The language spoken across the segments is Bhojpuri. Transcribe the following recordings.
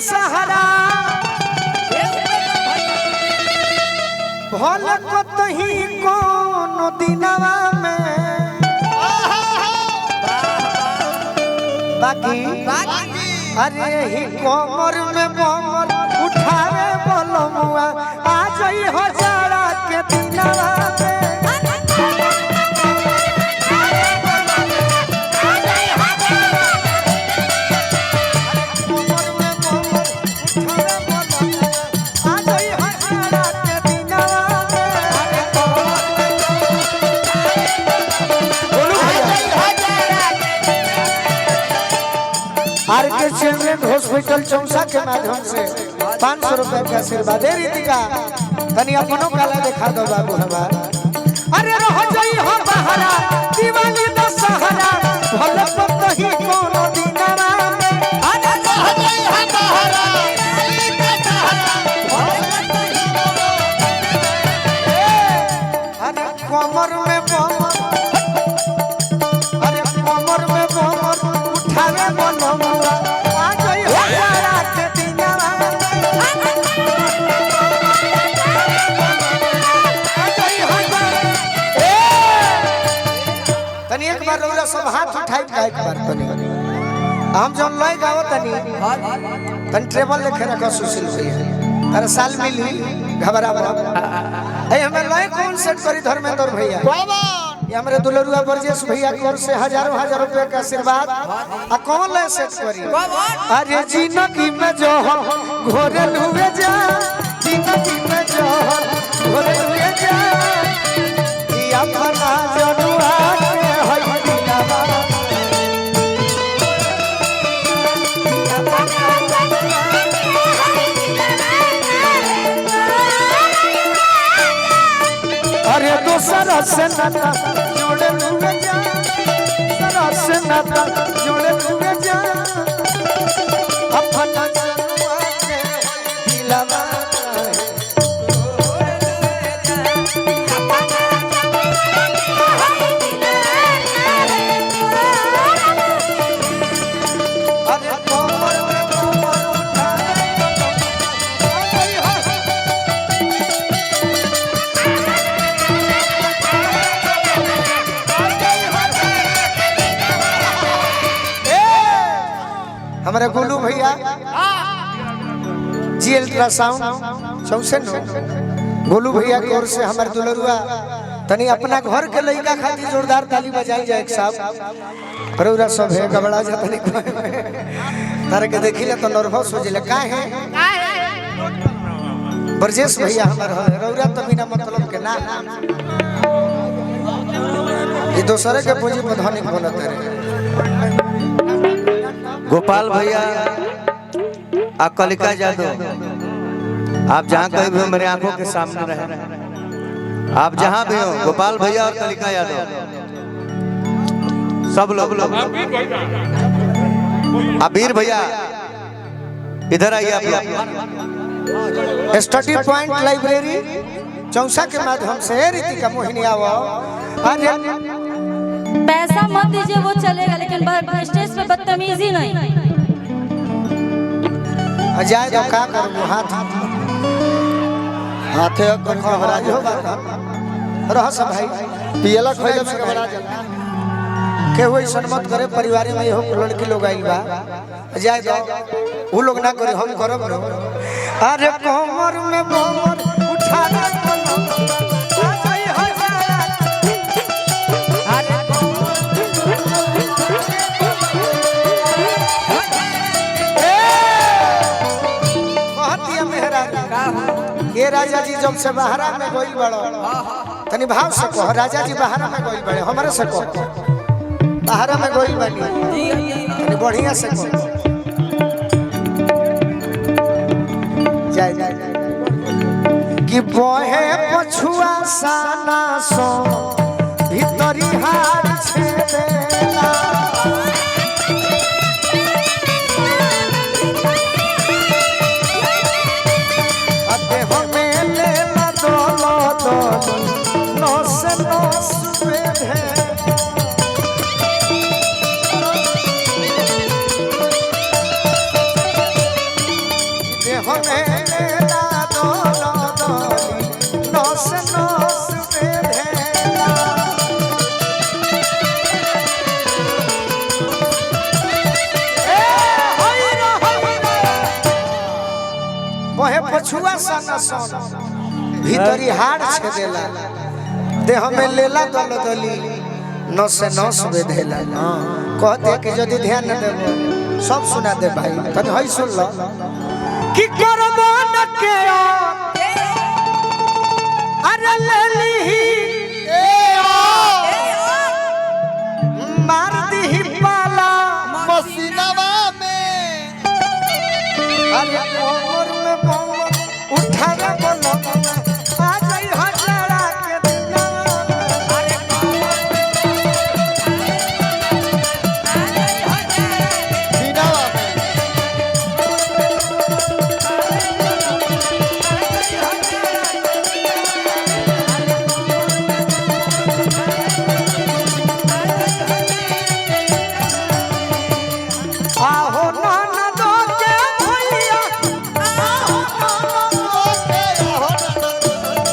दशहरा भल कतही कोनो दिनवा में बाकी अरे ही कोमर में कोमर उठावे बलमुआ आ जाई हो जाड़ा के दिनवा में चिल्ड्रन हॉस्पिटल चौसा के माध्यम से 500 रुपए का आशीर्वाद दे रही का तनी अपनों काला दिखा दो बाबू हमार अरे रह जाई हो बहरा दिवाली दशहरा भल कतही कोनो दिनवा में अरे रह जाई हो बहरा दिवाली दशहरा अरे कमर में कमर अरे कमर में कमर उठावे बलमुआ एक बार रौला सब हाथ उठाई का एक बार तनी हम जौन लय गावत तनी तन ट्रेवल लेके रखो सुशील भैया अरे साल मिली घबरा ए हमें लय कौन सेट करी धर्मेंद्र भैया ये हमरे दुलरुआ बरजेश भैया की ओर से हजारों हजार रुपए का आशीर्वाद आ कौन लय सेट करी अरे जिंदगी में जो घोरे लुए जा जिंदगी में जो घोरे लुए जा कि अपना जनुआ अरे दूसरा से नाता जोड़े लुए जा दूसरा से नाता जोड़े लुए जा अपना जनुआ के दिलवा हमारे गोलू भैया जी अल्ट्रासाउंड चौसे गोलू भैया की ओर से हमारे दुलरुआ तनी अपना घर के लड़का खातिर जोरदार ताली बजाई जाए एक साहब रौरा सब है घबरा जाता नहीं तारे के देखिले तो नर्वस हो जिले का है बरजेश भैया हमारे रौरा तो बिना मतलब के ना ये दूसरे के पूंजी प्रधानिक बनत रहे गोपाल भैया आ कलिका यादव आप जहाँ कहीं भी हो मेरे आंखों के सामने रहे आप जहाँ भी हो गोपाल भैया और कलिका यादव सब लोग अबीर भैया इधर आइए आप स्टडी पॉइंट लाइब्रेरी चौसा के माध्यम से रीतिका मोहिनी आओ पैसा मत दीजिए वो चलेगा लेकिन स्टेज पे बदतमीजी नहीं जाए तो का करूं हाथे घबरा जो रह सब भाई पियला खोइला में घबरा जा के होई सन्मत करे परिवार में हो लड़की लोग आइल बा जाए तो वो लोग ना करे हम करब अरे कमर में कमर उठा दे ये राजा जी जब से बहरा में गोइल बड़ो तनी भाव से कहो राजा जी बहरा में गोइल बड़े हमारे से कहो बहरा में गोइल बनी तनी बढ़िया से कहो जाए कि बहे पछुआ साना सो भीतरी हार छेदेला कछुआ सन सन भीतरी हाड़ छेदेला देह में लेला दलदली नस से नस बेधेला कहते कि यदि ध्यान न देबो सब सुना दे भाई तनी हई सुन लो कि करबो न के अरे लेली मार दी पाला मसीनावा में अरे कोमर में कोमर उठा रे बोलो आ जाई हजारा के दिना अरे कोमर सीनावा में आहो नाना दो के भैया आहो नाना दो के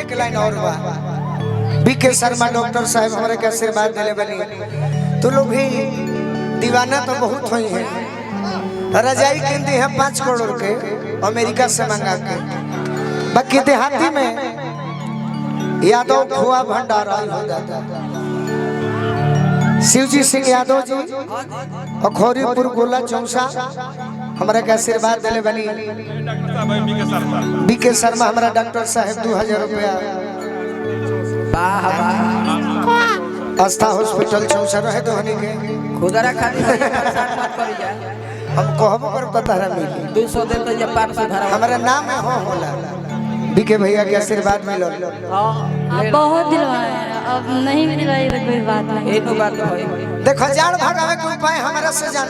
एक लाइन और बा बीके शर्मा डॉक्टर साहब हमारे के आशीर्वाद दिले बनी तू लोग भी दीवाना तो बहुत हुई है रजाई कीमती है 5 करोड़ के अमेरिका से मंगा के बाकी देहाती में यादव खोआ भंडार हो जाता शिवजी सिंह यादव जी अखोरीपुर गोला चौसा हमारा के आशीर्वाद दिले बनी बीके शर्मा हमारा डॉक्टर साहब 2000 रुपया आस्था हॉस्पिटल चौसा रहे तो हनी के खुदरा खाली परेशान मत करी जा हम कहबो कर बतारा मिली 200 दे तो ये 500 धरा हमारा नाम है हो होला बीके भैया के आशीर्वाद मिलो आप बहुत दिलवाए अब नहीं दिलवाई तो कोई बात नहीं ए तो बात है देखो जान भागावे के उपाय हमारा से जान